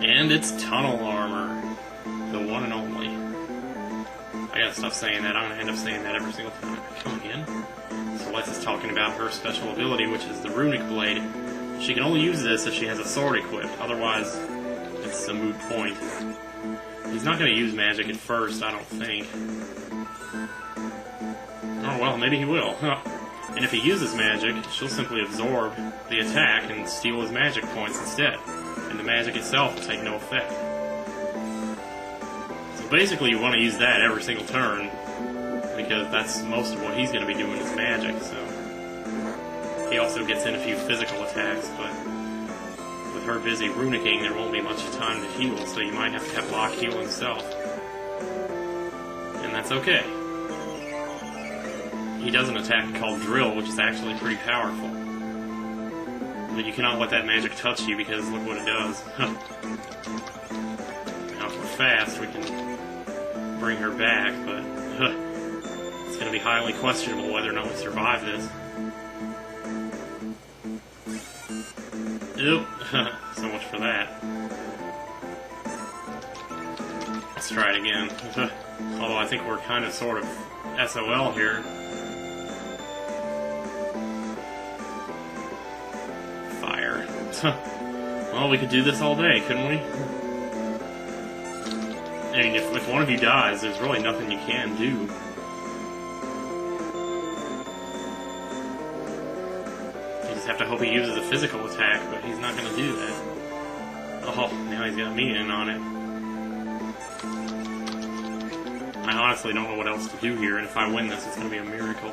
And it's TunnelArmr, the one and only. I gotta stop saying that. I'm gonna end up saying that every single time I come again. Celeste is talking about her special ability, which is the Runic Blade. She can only use this if she has a sword equipped, otherwise it's a moot point. He's not gonna use magic at first, I don't think. Oh well, maybe he will. And if he uses magic, she'll simply absorb the attack and steal his magic points instead. And the magic itself will take no effect. So basically you want to use that every single turn, because that's most of what he's going to be doing is magic, so... He also gets in a few physical attacks, but with her busy runicking, there won't be much time to heal, so you might have to have Locke heal himself. And that's okay. He does an attack called Drill, which is actually pretty powerful. But you cannot let that magic touch you, because look what it does. Now if we're fast, we can bring her back, but it's going to be highly questionable whether or not we survive this. Oop. So much for that. Let's try it again. Although I think we're kind of sort of SOL here. Fire. Well, we could do this all day, couldn't we? I mean, if one of you dies, there's really nothing you can do. You just have to hope he uses a physical attack, but he's not going to do that. Oh, now he's got me in on it. I honestly don't know what else to do here, and if I win this, it's going to be a miracle.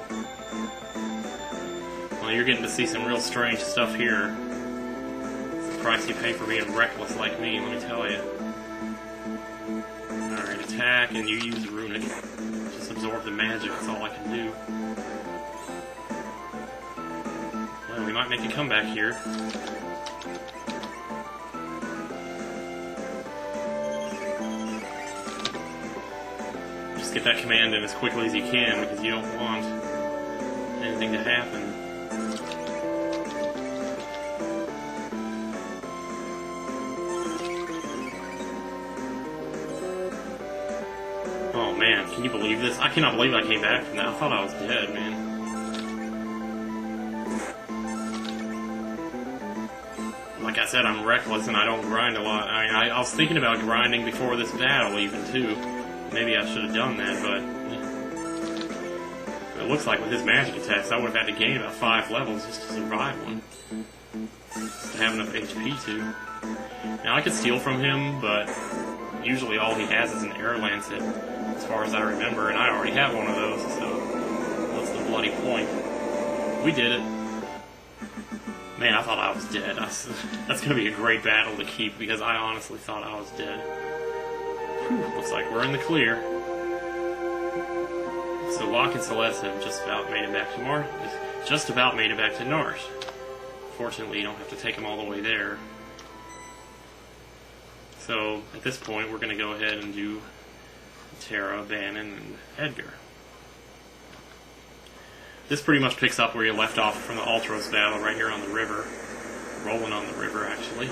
Well, you're getting to see some real strange stuff here. It's the price you pay for being reckless like me, let me tell you. Alright, attack, and you use Runic. Just absorb the magic, that's all I can do. Well, we might make a comeback here. Just get that command in as quickly as you can, because you don't want anything to happen. Oh man, can you believe this? I cannot believe I came back from that. I thought I was dead, man. Like I said, I'm reckless and I don't grind a lot. I was thinking about grinding before this battle even, too. Maybe I should have done that, but... It looks like with his magic attacks, I would have had to gain about 5 levels just to survive one. Just to have enough HP to. Now, I could steal from him, but usually all he has is an air lancet, as far as I remember, and I already have one of those, so what's the bloody point? We did it. Man, I thought I was dead. That's going to be a great battle to keep, because I honestly thought I was dead. Whew, looks like we're in the clear. So Locke and Celeste have just about made it back to Narshe. Fortunately, you don't have to take them all the way there. So, at this point, we're going to go ahead and do Terra, Banon, and Edgar. This pretty much picks up where you left off from the Ultros battle, right here on the river. Rolling on the river, actually.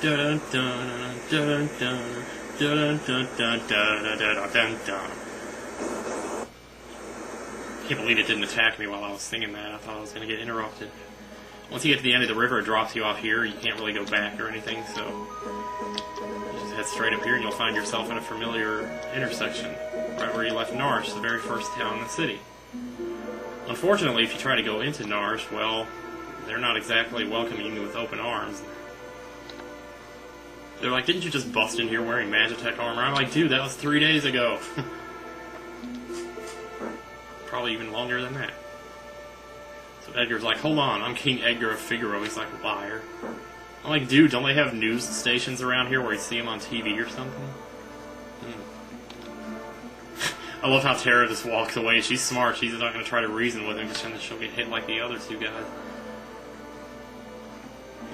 Dun dun dun dun dun dun dun dun dun dun dun. I can't believe it didn't attack me while I was singing that. I thought I was going to get interrupted. Once you get to the end of the river, it drops you off here. You can't really go back or anything, so you just head straight up here and you'll find yourself in a familiar intersection, right where you left Narshe, the very first town in the city. Unfortunately, if you try to go into Narshe, well, they're not exactly welcoming you with open arms. They're like, didn't you just bust in here wearing Magitech armor? I'm like, dude, that was 3 days ago. Probably even longer than that. So Edgar's like, hold on, I'm King Edgar of Figaro. He's like, liar. I'm like, dude, don't they have news stations around here where you see him on TV or something? I love how Terra just walks away. She's smart. She's not going to try to reason with him because then she'll get hit like the other two guys.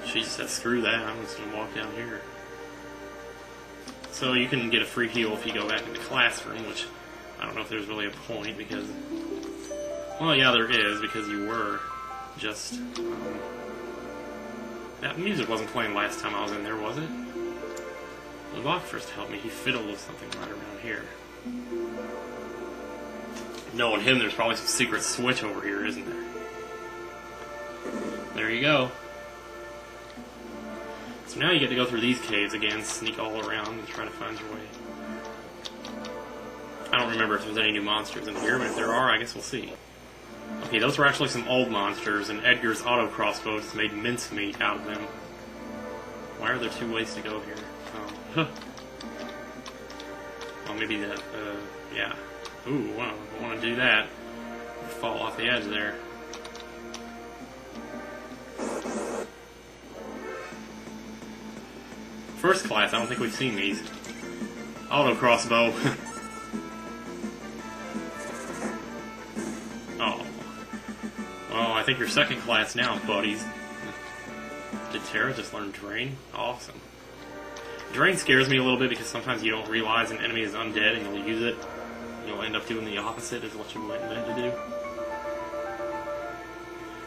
She just said, screw that, I'm just going to walk down here. So you can get a free heal if you go back in the classroom, which I don't know if there's really a point because... Well, yeah, there is, because you were just That music wasn't playing last time I was in there, was it? The Locke first helped me. He fiddled with something right around here. Knowing him, there's probably some secret switch over here, isn't there? There you go. So now you get to go through these caves again, sneak all around, and try to find your way. I don't remember if there's any new monsters in here, but if there are, I guess we'll see. Okay, those were actually some old monsters, and Edgar's auto crossbow just made mincemeat out of them. Why are there two ways to go here? Well, maybe that, yeah. Ooh, wow, I don't want to do that. Fall off the edge there. First class, I don't think we've seen these. Auto crossbow. Oh. Well, I think you're second class now, buddies. Did Terra just learn Drain? Awesome. Drain scares me a little bit because sometimes you don't realize an enemy is undead and you'll use it. You'll end up doing the opposite of what you meant to do.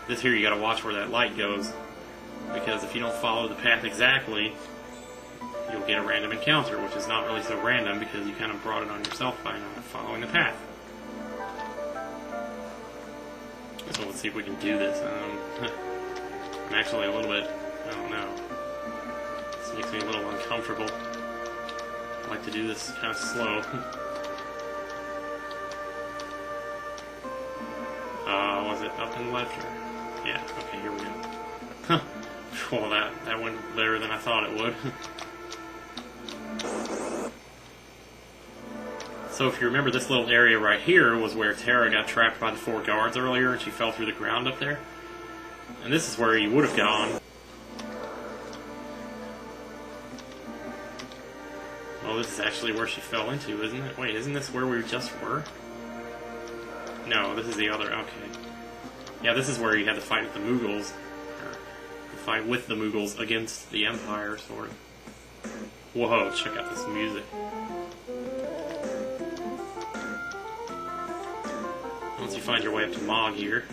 This here, you gotta watch where that light goes. Because if you don't follow the path exactly, you'll get a random encounter, which is not really so random because you kind of brought it on yourself by not following the path. So let's see if we can do this. I'm actually a little bit, I don't know. This makes me a little uncomfortable. I like to do this kind of slow. Was it up and left? Or? Yeah, okay, here we go. Huh. Well, that went better than I thought it would. So if you remember, this little area right here was where Terra got trapped by the 4 guards earlier and she fell through the ground up there. And this is where you would have gone. Oh, this is actually where she fell into, isn't it? Wait, isn't this where we just were? No, this is the other, okay. Yeah, this is where you had to fight with the Mughals. Or the fight with the Mughals against the Empire, sort of. Whoa, check out this music. Once you find your way up to Mog here.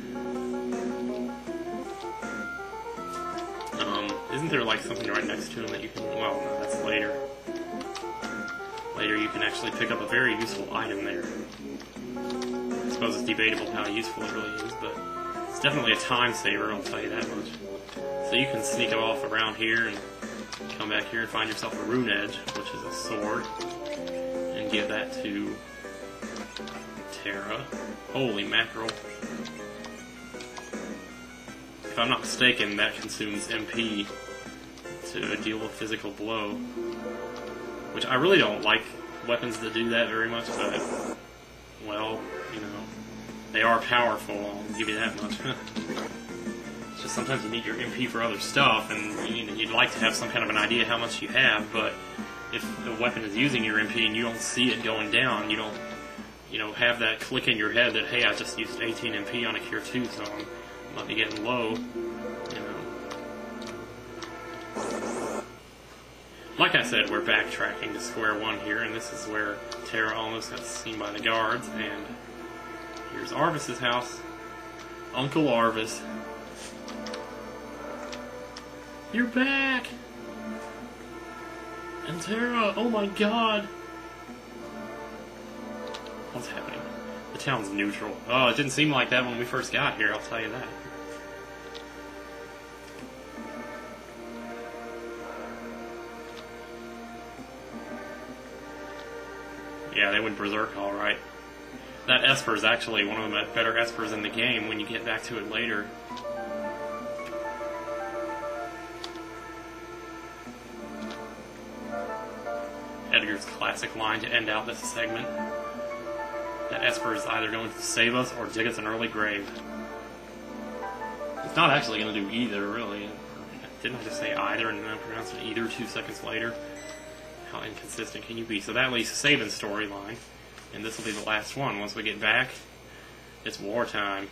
Isn't there like something right next to him that you can, well, no, that's later. Later you can actually pick up a very useful item there. I suppose it's debatable how useful it really is, but it's definitely a time saver, I'll tell you that much. So you can sneak off around here and come back here and find yourself a rune edge, which is a sword, and give that to Terra. Holy mackerel. If I'm not mistaken, that consumes MP to deal a physical blow. Which I really don't like weapons that do that very much, but, well, you know, they are powerful, I'll give you that much. It's just sometimes you need your MP for other stuff, and you'd like to have some kind of an idea how much you have, but if the weapon is using your MP and you don't see it going down, you don't, have that click in your head that, hey, I just used 18 MP on a Cure 2, so I might be getting low, Like I said, we're backtracking to square one here, and this is where Terra almost got seen by the guards, and here's Arvis's house. Uncle Arvis. You're back! And Terra, oh my god! What's happening? The town's neutral. Oh, it didn't seem like that when we first got here, I'll tell you that. Yeah, they went berserk alright. That Esper is actually one of the better Espers in the game when you get back to it later. Edgar's classic line to end out this segment. That Esper is either going to save us or dig us an early grave. It's not actually going to do either, really. Didn't I just say either and then I pronounced it either 2 seconds later? How inconsistent can you be? So that leaves Sabin's storyline, and this will be the last one. Once we get back, it's wartime.